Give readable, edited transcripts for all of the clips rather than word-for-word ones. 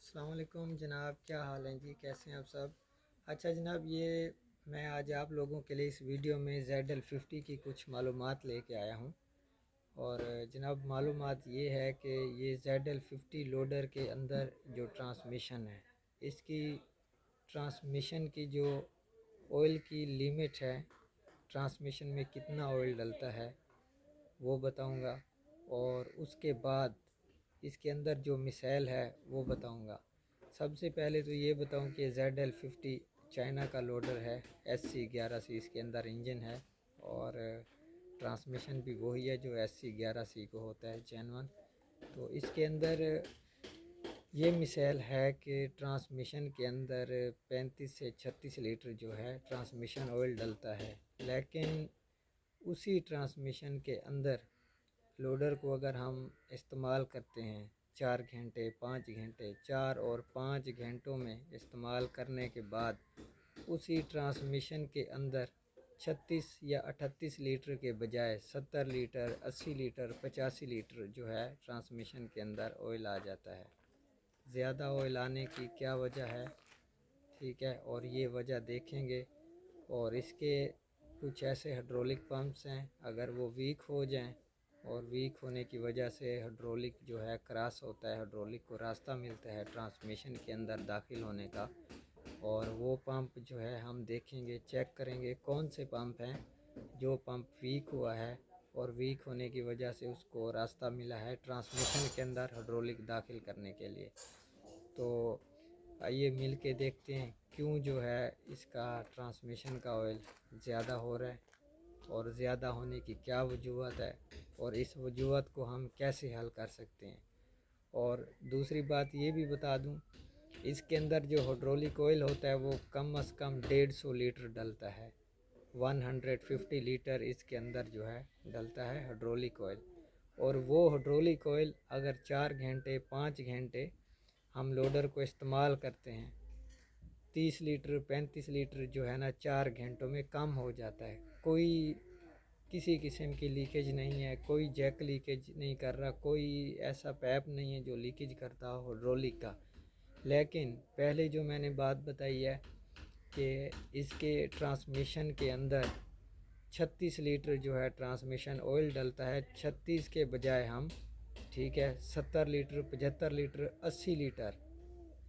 अस्सलाम वालेकुम जनाब, क्या हाल हैं जी? कैसे हैं आप सब? अच्छा जनाब, ये मैं आज आप लोगों के लिए इस वीडियो में ZL50 की कुछ मालूमात लेके आया हूँ। और जनाब, मालूमात ये है कि ये ZL50 लोडर के अंदर जो ट्रांसमिशन है, इसकी ट्रांसमिशन की जो ऑयल की लिमिट है, ट्रांसमिशन में कितना ऑयल डलता है वो बताऊंगा। और उसके बाद इसके अंदर जो मिसाइल है वो बताऊंगा। सबसे पहले तो ये बताऊं कि ZL50 चाइना का लोडर है। SC11C इसके अंदर इंजन है और ट्रांसमिशन भी वही है जो SC11C को होता है, जेनवन। तो इसके अंदर ये मिसाइल है कि ट्रांसमिशन के अंदर 35 से 36 लीटर जो है ट्रांसमिशन ऑयल डलता है। लेकिन उसी ट्रांसमिशन के अंदर लोडर को अगर हम इस्तेमाल करते हैं 4 घंटे 5 घंटे, 4 और 5 घंटों में इस्तेमाल करने के बाद उसी ट्रांसमिशन के अंदर 36 या 38 लीटर के बजाय 70 लीटर, 80 लीटर, 85 लीटर जो है ट्रांसमिशन के अंदर ऑयल आ जाता है। ज़्यादा ऑयल आने की क्या वजह है, ठीक है, और ये वजह देखेंगे। और इसके कुछ ऐसे हाइड्रोलिक पंप्स हैं, अगर वो वीक हो जाएं और वीक होने की वजह से हाइड्रोलिक जो है क्रॉस होता है, हाइड्रोलिक को रास्ता मिलता है ट्रांसमिशन के अंदर दाखिल होने का, और वो पंप जो है हम देखेंगे, चेक करेंगे कौन से पंप हैं जो पंप वीक हुआ है और वीक होने की वजह से उसको रास्ता मिला है ट्रांसमिशन के अंदर हाइड्रोलिक दाखिल करने के लिए। तो आइए मिल के देखते हैं क्यों जो है इसका ट्रांसमिशन का ऑयल ज़्यादा हो रहा है और ज़्यादा होने की क्या वजूहत है और इस वजूहत को हम कैसे हल कर सकते हैं। और दूसरी बात ये भी बता दूं, इसके अंदर जो हाइड्रोलिक ऑयल होता है वो कम से कम 150 लीटर डलता है। 150 लीटर इसके अंदर जो है डलता है हाइड्रोलिक ऑयल। और वो हाइड्रोलिक ऑयल अगर 4 घंटे 5 घंटे हम लोडर को इस्तेमाल करते हैं, 30 लीटर 35 लीटर जो है ना 4 घंटों में कम हो जाता है। कोई किसी किस्म की लीकेज नहीं है, कोई जैक लीकेज नहीं कर रहा, कोई ऐसा पैप नहीं है जो लीकेज करता हो हाइड्रोलिक का। लेकिन पहले जो मैंने बात बताई है कि इसके ट्रांसमिशन के अंदर 36 लीटर जो है ट्रांसमिशन ऑयल डलता है, 36 के बजाय हम, ठीक है, 70 लीटर 75 लीटर 80 लीटर,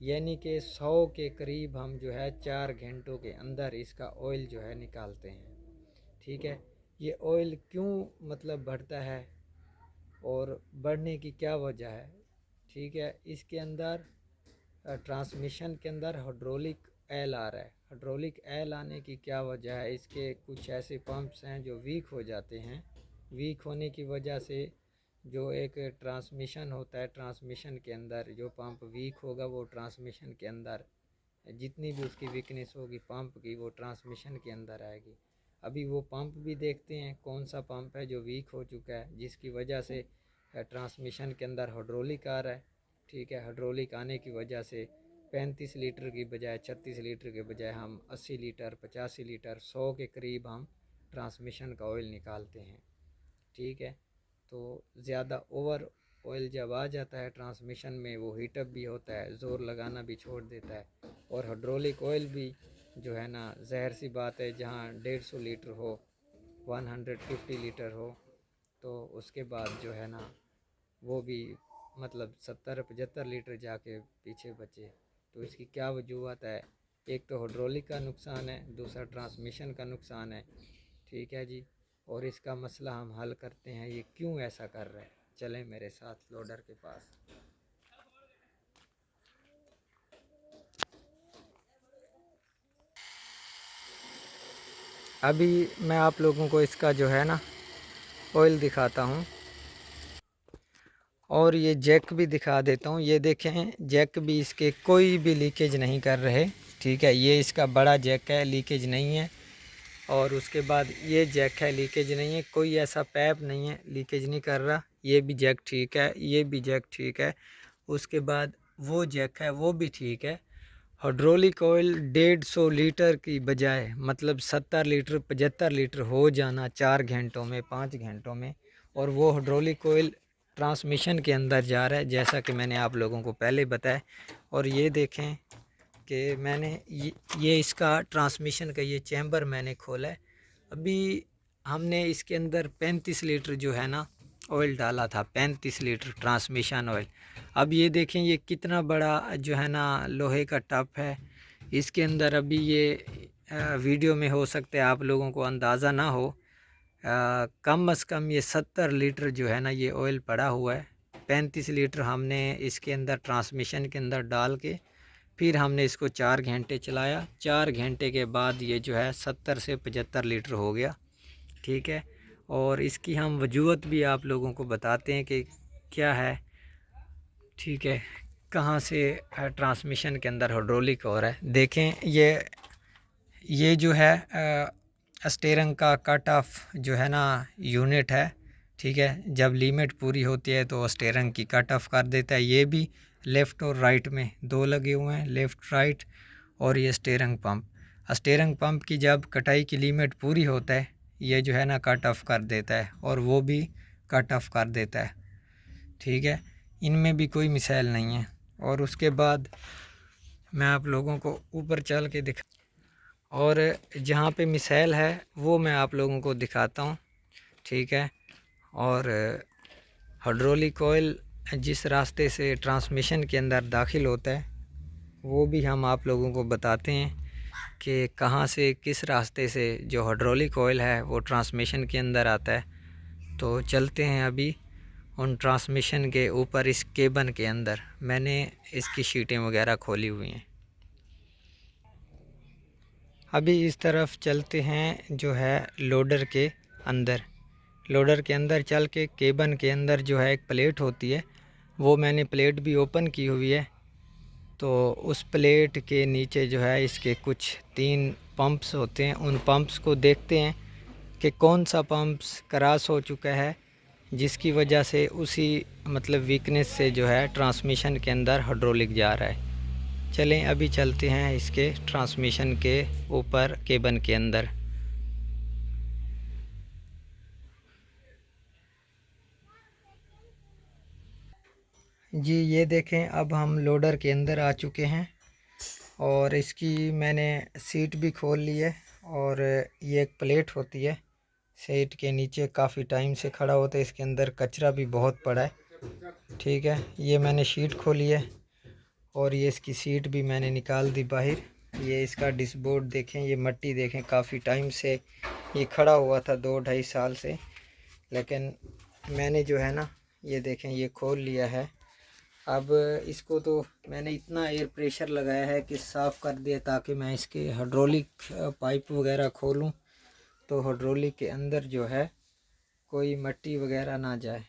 यानी कि 100 के करीब हम जो है 4 घंटों के अंदर इसका ऑयल जो है निकालते हैं। ठीक है, ये ऑयल क्यों मतलब बढ़ता है और बढ़ने की क्या वजह है, ठीक है। इसके अंदर ट्रांसमिशन के अंदर हाइड्रोलिक एल आ रहा है। हाइड्रोलिक एल आने की क्या वजह है, इसके कुछ ऐसे पंप्स हैं जो वीक हो जाते हैं। वीक होने की वजह से जो एक ट्रांसमिशन होता है, ट्रांसमिशन के अंदर जो पंप वीक होगा वो ट्रांसमिशन के अंदर जितनी भी उसकी वीकनेस होगी पंप की वो ट्रांसमिशन के अंदर आएगी। अभी वो पंप भी देखते हैं कौन सा पंप है जो वीक हो चुका है, जिसकी वजह से ट्रांसमिशन के अंदर हाइड्रोलिक आ रहा है। ठीक है, हाइड्रोलिक आने की वजह से 35 लीटर की बजाय 36 लीटर के बजाय हम 80 लीटर 85 लीटर 100 के करीब हम ट्रांसमिशन का ऑयल निकालते हैं। ठीक है, तो ज़्यादा ओवर ऑयल जब आ जाता है ट्रांसमिशन में वो हीटअप भी होता है, ज़ोर लगाना भी छोड़ देता है। और हाइड्रोलिक ऑयल भी जो है ना, ज़हर सी बात है, जहाँ 150 लीटर हो 150 लीटर हो तो उसके बाद जो है ना वो भी मतलब 70 75 लीटर जाके पीछे बचे। तो इसकी क्या वजूहत है, एक तो हाइड्रोलिक का नुकसान है, दूसरा ट्रांसमिशन का नुकसान है। ठीक है जी, और इसका मसला हम हल करते हैं, ये क्यों ऐसा कर रहा है। चलें मेरे साथ लोडर के पास। अभी मैं आप लोगों को इसका जो है ना ऑयल दिखाता हूँ और ये जैक भी दिखा देता हूँ। ये देखें, जैक भी इसके कोई भी लीकेज नहीं कर रहे। ठीक है, ये इसका बड़ा जैक है, लीकेज नहीं है। और उसके बाद ये जैक है, लीकेज नहीं है, कोई ऐसा पैप नहीं है, लीकेज नहीं कर रहा। ये भी जैक ठीक है, ये भी जैक ठीक है। उसके बाद वो जैक है वो भी ठीक है। हाइड्रोलिक ऑयल 150 लीटर की बजाय मतलब 70 लीटर 75 लीटर हो जाना 4 घंटों में 5 घंटों में, और वो हाइड्रोलिक ऑयल ट्रांसमिशन के अंदर जा रहा है, जैसा कि मैंने आप लोगों को पहले बताया। और ये देखें कि मैंने ये इसका ट्रांसमिशन का ये चैम्बर मैंने खोला है। अभी हमने इसके अंदर 35 लीटर जो है ना ऑयल डाला था, 35 लीटर ट्रांसमिशन ऑयल। अब ये देखें ये कितना बड़ा जो है ना लोहे का टब है। इसके अंदर अभी ये वीडियो में हो सकता है आप लोगों को अंदाज़ा ना हो, कम से कम ये 70 लीटर जो है ना ये ऑयल पड़ा हुआ है। 35 लीटर हमने इसके अंदर ट्रांसमिशन के अंदर डाल के फिर हमने इसको 4 घंटे चलाया। 4 घंटे के बाद ये जो है 70 से 75 लीटर हो गया। ठीक है, और इसकी हम वजूहत भी आप लोगों को बताते हैं कि क्या है। ठीक है, कहाँ से ट्रांसमिशन के अंदर हाइड्रोलिक हो रहा है। देखें ये जो है स्टीयरिंग का कट ऑफ जो है ना यूनिट है। ठीक है, जब लिमिट पूरी होती है तो स्टीयरिंग की कट ऑफ कर देता है। ये भी लेफ़्ट और राइट में दो लगे हुए हैं, लेफ़्ट राइट। और ये स्टीयरिंग पंप की जब कटाई की लिमिट पूरी होता है ये जो है ना कट ऑफ कर देता है, और वो भी कट ऑफ कर देता है। ठीक है, इनमें भी कोई मिसाइल नहीं है। और उसके बाद मैं आप लोगों को ऊपर चल के दिखा, और जहाँ पे मिसाइल है वो मैं आप लोगों को दिखाता हूँ। ठीक है, और हाइड्रोलिक ऑयल जिस रास्ते से ट्रांसमिशन के अंदर दाखिल होता है वो भी हम आप लोगों को बताते हैं कि कहाँ से किस रास्ते से जो हाइड्रोलिक ऑयल है वो ट्रांसमिशन के अंदर आता है। तो चलते हैं अभी उन ट्रांसमिशन के ऊपर। इस केबन के अंदर मैंने इसकी शीटें वगैरह खोली हुई हैं। अभी इस तरफ चलते हैं जो है लोडर के अंदर चल के केबन के अंदर जो है एक प्लेट होती है, वो मैंने प्लेट भी ओपन की हुई है। तो उस प्लेट के नीचे जो है इसके कुछ 3 पंप्स होते हैं। उन पंप्स को देखते हैं कि कौन सा पंप्स क्रॉस हो चुका है, जिसकी वजह से उसी मतलब वीकनेस से जो है ट्रांसमिशन के अंदर हाइड्रोलिक जा रहा है। चलें अभी चलते हैं इसके ट्रांसमिशन के ऊपर केबन के अंदर। जी ये देखें, अब हम लोडर के अंदर आ चुके हैं और इसकी मैंने सीट भी खोल ली है। और ये एक प्लेट होती है, सीट के नीचे काफ़ी टाइम से खड़ा होता है, इसके अंदर कचरा भी बहुत पड़ा है। ठीक है, ये मैंने शीट खोली है और ये इसकी सीट भी मैंने निकाल दी बाहर। ये इसका डिस्कबोर्ड देखें, ये मट्टी देखें, काफ़ी टाइम से ये खड़ा हुआ था, 2-2.5 साल से। लेकिन मैंने जो है ना ये देखें ये खोल लिया है। अब इसको तो मैंने इतना एयर प्रेशर लगाया है कि साफ़ कर दिया ताकि मैं इसके हाइड्रोलिक पाइप वगैरह खोलूं तो हाइड्रोलिक के अंदर जो है कोई मट्टी वगैरह ना जाए।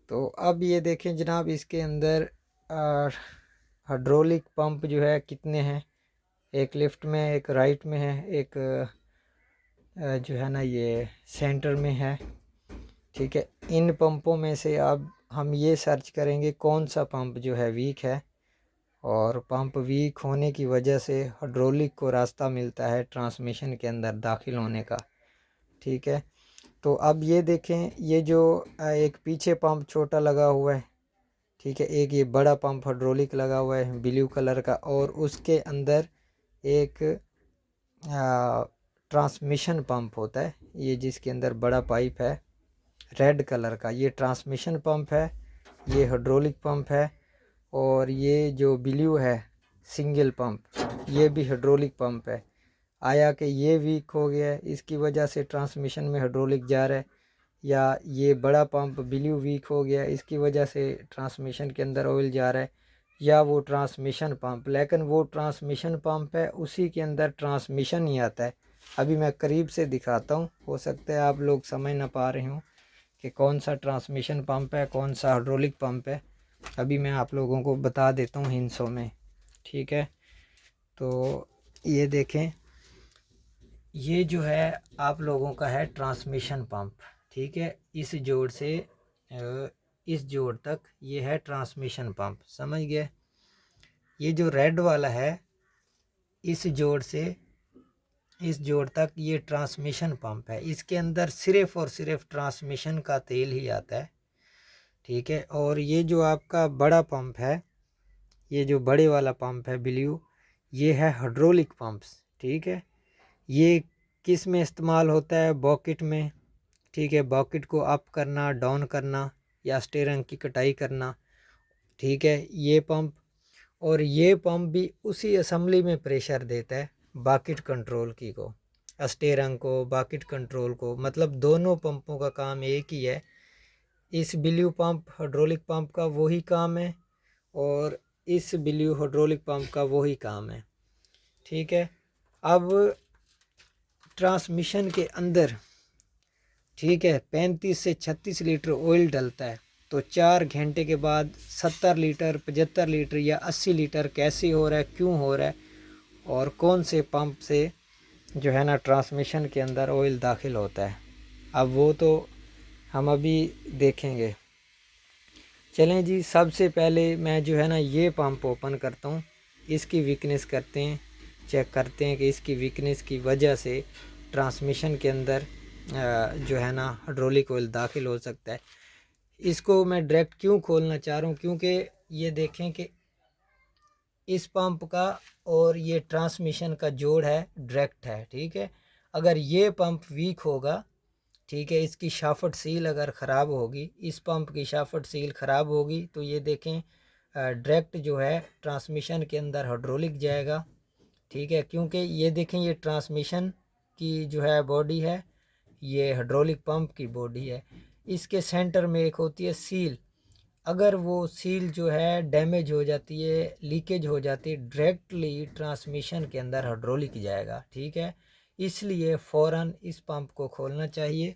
तो अब ये देखें जनाब, इसके अंदर हाइड्रोलिक पंप जो है कितने हैं, एक लेफ़्ट में, एक राइट में है, एक जो है ना ये सेंटर में है। ठीक है, इन पंपों में से अब हम ये सर्च करेंगे कौन सा पंप जो है वीक है, और पंप वीक होने की वजह से हाइड्रोलिक को रास्ता मिलता है ट्रांसमिशन के अंदर दाखिल होने का। ठीक है, तो अब ये देखें, ये जो एक पीछे पंप छोटा लगा हुआ है, ठीक है, एक ये बड़ा पंप हाइड्रोलिक लगा हुआ है ब्लू कलर का, और उसके अंदर एक ट्रांसमिशन पंप होता है, ये जिसके अंदर बड़ा पाइप है रेड कलर का, ये ट्रांसमिशन पंप है, ये हाइड्रोलिक पंप है। और ये जो ब्लू है सिंगल पंप, ये भी हाइड्रोलिक पंप है। आया कि ये वीक हो गया है, इसकी वजह से ट्रांसमिशन में हाइड्रोलिक जा रहा है, या ये बड़ा पंप ब्लू वीक हो गया इसकी वजह से ट्रांसमिशन के अंदर ऑयल जा रहा है, या वो ट्रांसमिशन पंप। लेकिन वो ट्रांसमिशन पंप है, उसी के अंदर ट्रांसमिशन ही आता है। अभी मैं करीब से दिखाता हूँ, हो सकता है आप लोग समझ ना पा रहे हों कि कौन सा ट्रांसमिशन पंप है, कौन सा हाइड्रोलिक पंप है। अभी मैं आप लोगों को बता देता हूँ हिंसों में। ठीक है, तो ये देखें, ये जो है आप लोगों का है ट्रांसमिशन पंप। ठीक है, इस जोड़ से इस जोड़ तक ये है ट्रांसमिशन पंप, समझ गए। ये जो रेड वाला है इस जोड़ से इस जोड़ तक ये ट्रांसमिशन पंप है, इसके अंदर सिर्फ़ और सिर्फ ट्रांसमिशन का तेल ही आता है। ठीक है, और ये जो आपका बड़ा पंप है ये जो बड़े वाला पंप है ब्लू, ये है हाइड्रोलिक पंप्स, ठीक है। ये किस में इस्तेमाल होता है? बॉकेट में, ठीक है। बॉकेट को अप करना, डाउन करना या स्टीयरिंग की कटाई करना, ठीक है, ये पंप। और ये पंप भी उसी असेंबली में प्रेशर देता है बॉकेट कंट्रोल की को, स्टीयरिंग को, बॉकेट कंट्रोल को, मतलब दोनों पंपों का काम एक ही है। इस ब्लू पंप हाइड्रोलिक पंप का वही काम है और इस ब्लू हाइड्रोलिक पंप का वही काम है, ठीक है। अब ट्रांसमिशन के अंदर, ठीक है, 35 से 36 लीटर ऑयल डलता है, तो 4 घंटे के बाद 70 लीटर, 75 लीटर या 80 लीटर कैसे हो रहा है, क्यों हो रहा है और कौन से पंप से जो है ना ट्रांसमिशन के अंदर ऑयल दाखिल होता है, अब वो तो हम अभी देखेंगे। चलें जी, सबसे पहले मैं जो है ना ये पंप ओपन करता हूँ, इसकी वीकनेस करते हैं, चेक करते हैं कि इसकी वीकनेस की वजह से ट्रांसमिशन के अंदर जो है ना हाइड्रोलिक ऑयल दाखिल हो सकता है। इसको मैं डायरेक्ट क्यों खोलना चाह रहा हूँ, क्योंकि ये देखें कि इस पंप का और ये ट्रांसमिशन का जोड़ है डायरेक्ट है, ठीक है। अगर ये पंप वीक होगा, ठीक है, इसकी शाफ्ट सील अगर ख़राब होगी, इस पंप की शाफ्ट सील ख़राब होगी, तो ये देखें डायरेक्ट जो है ट्रांसमिशन के अंदर हाइड्रोलिक जाएगा, ठीक है। क्योंकि ये देखें ये ट्रांसमिशन की जो है बॉडी है, ये हाइड्रोलिक पंप की बॉडी है, इसके सेंटर में एक होती है सील। अगर वो सील जो है डैमेज हो जाती है, लीकेज हो जाती है, डायरेक्टली ट्रांसमिशन के अंदर हाइड्रोलिक जाएगा, ठीक है। इसलिए फ़ौरन इस पंप को खोलना चाहिए,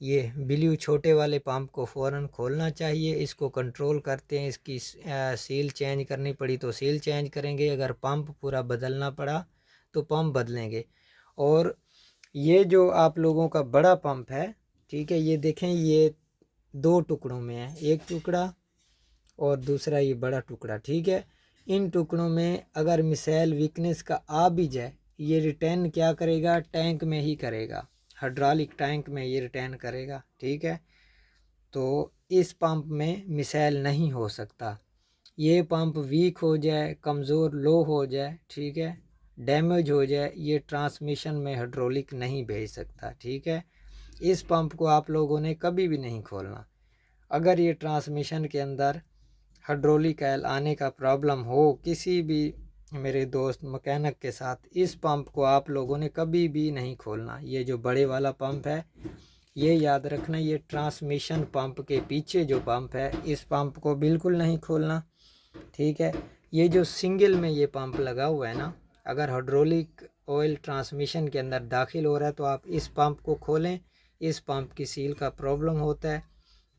ये ब्लू छोटे वाले पंप को फ़ौरन खोलना चाहिए। इसको कंट्रोल करते हैं, इसकी सील चेंज करनी पड़ी तो सील चेंज करेंगे, अगर पंप पूरा बदलना पड़ा तो पंप बदलेंगे। और ये जो आप लोगों का बड़ा पंप है, ठीक है, ये देखें ये 2 टुकड़ों में है, एक टुकड़ा और दूसरा ये बड़ा टुकड़ा, ठीक है। इन टुकड़ों में अगर मिसाइल वीकनेस का आ भी जाए, ये रिटर्न क्या करेगा? टैंक में ही करेगा, हाइड्रोलिक टैंक में ये रिटर्न करेगा, ठीक है। तो इस पंप में मिसाइल नहीं हो सकता। ये पंप वीक हो जाए, कमज़ोर, लो हो जाए, ठीक है, डैमेज हो जाए, ये ट्रांसमिशन में हाइड्रोलिक नहीं भेज सकता, ठीक है। इस पंप को आप लोगों ने कभी भी नहीं खोलना। अगर ये ट्रांसमिशन के अंदर हाइड्रोलिक ऑयल आने का प्रॉब्लम हो किसी भी मेरे दोस्त मैकेनिक के साथ, इस पंप को आप लोगों ने कभी भी नहीं खोलना। ये जो बड़े वाला पंप है, ये याद रखना, ये ट्रांसमिशन पंप के पीछे जो पंप है, इस पंप को बिल्कुल नहीं खोलना, ठीक है। ये जो सिंगल में ये पंप लगा हुआ है ना, अगर हाइड्रोलिक ऑयल ट्रांसमिशन के अंदर दाखिल हो रहा है तो आप इस पंप को खोलें। इस पंप की सील का प्रॉब्लम होता है,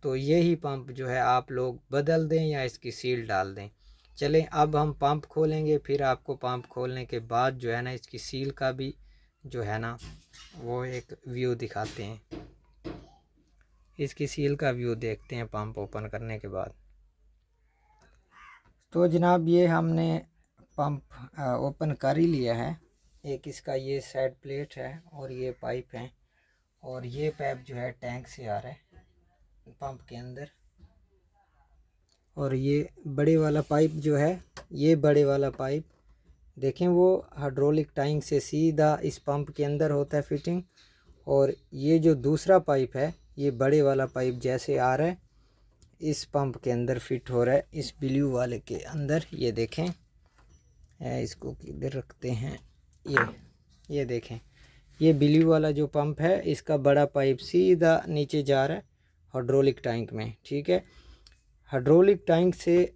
तो यही पंप जो है आप लोग बदल दें या इसकी सील डाल दें। चलें, अब हम पंप खोलेंगे, फिर आपको पंप खोलने के बाद जो है ना इसकी सील का भी जो है ना वो एक व्यू दिखाते हैं। इसकी सील का व्यू देखते हैं पंप ओपन करने के बाद। तो जनाब ये हमने पंप ओपन कर ही लिया है। एक इसका ये साइड प्लेट है और ये पाइप है, और ये पाइप जो है टैंक से आ रहा है पंप के अंदर, और ये बड़े वाला पाइप जो है, ये बड़े वाला पाइप देखें वो हाइड्रोलिक टैंक से सीधा इस पंप के अंदर होता है फिटिंग। और ये जो दूसरा पाइप है, ये बड़े वाला पाइप जैसे आ रहा है इस पंप के अंदर फिट हो रहा है, इस ब्लू वाले के अंदर। ये देखें, इसको किधर रखते हैं, ये देखें, ये ब्लू वाला जो पंप है, इसका बड़ा पाइप सीधा नीचे जा रहा है हाइड्रोलिक टैंक में, ठीक है। हाइड्रोलिक टैंक से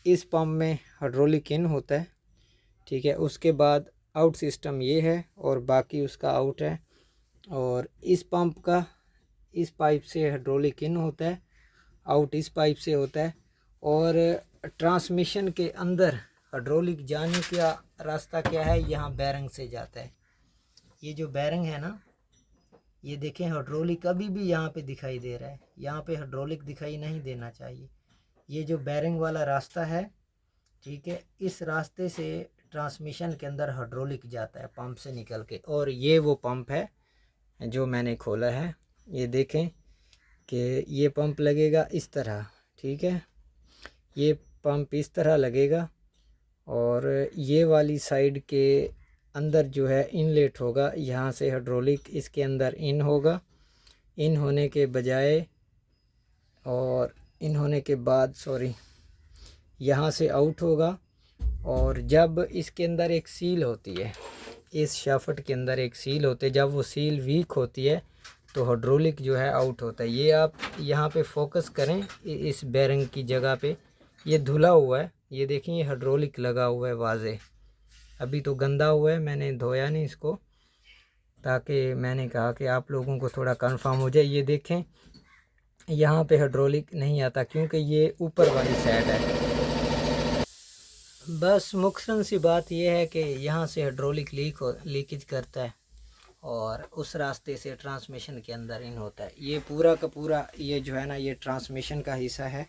इस पंप में हाइड्रोलिक इन होता है, ठीक है। उसके बाद आउट सिस्टम ये है और बाकी उसका आउट है। और इस पंप का इस पाइप से हाइड्रोलिक इन होता है, आउट इस पाइप से होता है। और ट्रांसमिशन के अंदर हाइड्रोलिक जाने का रास्ता क्या है? यहाँ बैरिंग से जाता है। ये जो बैरिंग है ना, ये देखें हाइड्रोलिक अभी भी यहाँ पे दिखाई दे रहा है, यहाँ पे हाइड्रोलिक दिखाई नहीं देना चाहिए। ये जो बैरिंग वाला रास्ता है, ठीक है, इस रास्ते से ट्रांसमिशन के अंदर हाइड्रोलिक जाता है पंप से निकल के। और ये वो पंप है जो मैंने खोला है, ये देखें कि ये पंप लगेगा इस तरह, ठीक है। ये पंप इस तरह लगेगा और ये वाली साइड के अंदर जो है इनलेट होगा, यहाँ से हाइड्रोलिक इसके अंदर इन होगा, इन होने के बजाय और इन होने के बाद यहाँ से आउट होगा। और जब इसके अंदर एक सील होती है, इस शाफ्ट के अंदर एक सील होती है, जब वो सील वीक होती है तो हाइड्रोलिक जो है आउट होता है। ये आप यहाँ पे फोकस करें, इस बेरिंग की जगह पे ये धुला हुआ है, ये देखें ये हाइड्रोलिक लगा हुआ है वाजे। अभी तो गंदा हुआ है, मैंने धोया नहीं इसको, ताकि मैंने कहा कि आप लोगों को थोड़ा कंफर्म हो जाए। ये देखें यहाँ पे हाइड्रोलिक नहीं आता क्योंकि ये ऊपर वाली साइड है। बस मुख्तसर सी बात यह है कि यहाँ से हाइड्रोलिक लीकेज करता है और उस रास्ते से ट्रांसमिशन के अंदर इन होता है। ये पूरा का पूरा ये जो है ना, ये ट्रांसमिशन का हिस्सा है।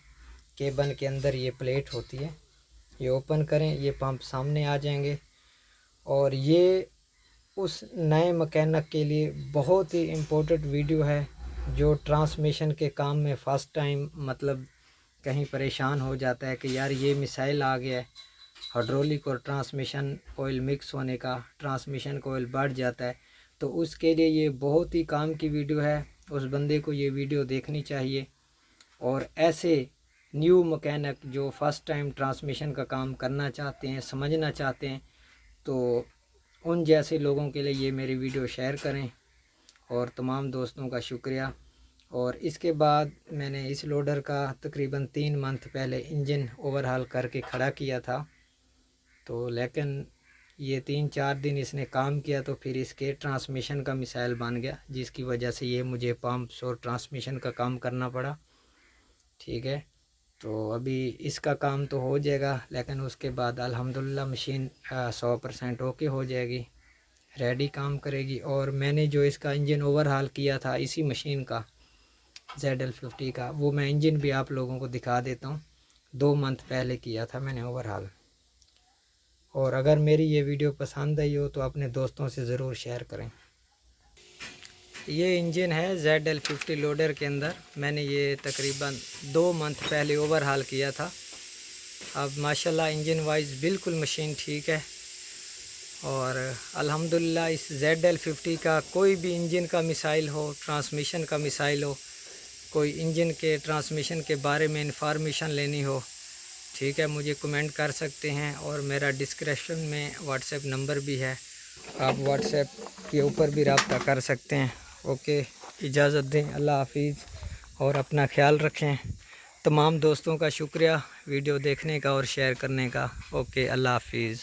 केबल के अंदर ये प्लेट होती है, ये ओपन करें ये पंप सामने आ जाएंगे। और ये उस नए मैकेनिक के लिए बहुत ही इम्पोर्टेंट वीडियो है जो ट्रांसमिशन के काम में फ़र्स्ट टाइम मतलब कहीं परेशान हो जाता है कि यार ये मिसाइल आ गया है, हाइड्रोलिक और ट्रांसमिशन ऑयल मिक्स होने का, ट्रांसमिशन का ऑयल बढ़ जाता है। तो उसके लिए ये बहुत ही काम की वीडियो है, उस बंदे को ये वीडियो देखनी चाहिए। और ऐसे न्यू मैकेनिक जो फर्स्ट टाइम ट्रांसमिशन का काम करना चाहते हैं, समझना चाहते हैं, तो उन जैसे लोगों के लिए ये मेरी वीडियो शेयर करें। और तमाम दोस्तों का शुक्रिया। और इसके बाद मैंने इस लोडर का तकरीबन 3 मंथ पहले इंजन ओवरहाल करके खड़ा किया था, तो लेकिन ये 3-4 दिन इसने काम किया तो फिर इसके ट्रांसमिशन का मिसाइल बन गया, जिसकी वजह से ये मुझे पंप्स और ट्रांसमिशन का काम करना पड़ा। ठीक है, तो अभी इसका काम तो हो जाएगा, लेकिन उसके बाद अल्हम्दुलिल्लाह मशीन 100% ओके हो जाएगी, रेडी काम करेगी। और मैंने जो इसका इंजन ओवरहाल किया था इसी मशीन का ZL50 का, वो मैं इंजन भी आप लोगों को दिखा देता हूँ। 2 मंथ पहले किया था मैंने ओवरहाल। और अगर मेरी ये वीडियो पसंद आई हो तो अपने दोस्तों से ज़रूर शेयर करें। ये इंजन है ZL50 लोडर के अंदर, मैंने ये तकरीबन 2 मंथ पहले ओवरहाल किया था। अब माशाल्लाह इंजन वाइज बिल्कुल मशीन ठीक है। और अल्हम्दुलिल्लाह इस ZL50 का कोई भी इंजन का मिसाइल हो, ट्रांसमिशन का मिसाइल हो, कोई इंजन के ट्रांसमिशन के बारे में इंफॉर्मेशन लेनी हो, ठीक है, मुझे कमेंट कर सकते हैं। और मेरा डिस्क्रिप्शन में व्हाट्सएप नंबर भी है, आप व्हाट्सएप के ऊपर भी रब्ता कर सकते हैं। ओके, इजाज़त दें, अल्लाह हाफिज़ और अपना ख्याल रखें। तमाम दोस्तों का शुक्रिया वीडियो देखने का और शेयर करने का। ओके, अल्लाह हाफिज़।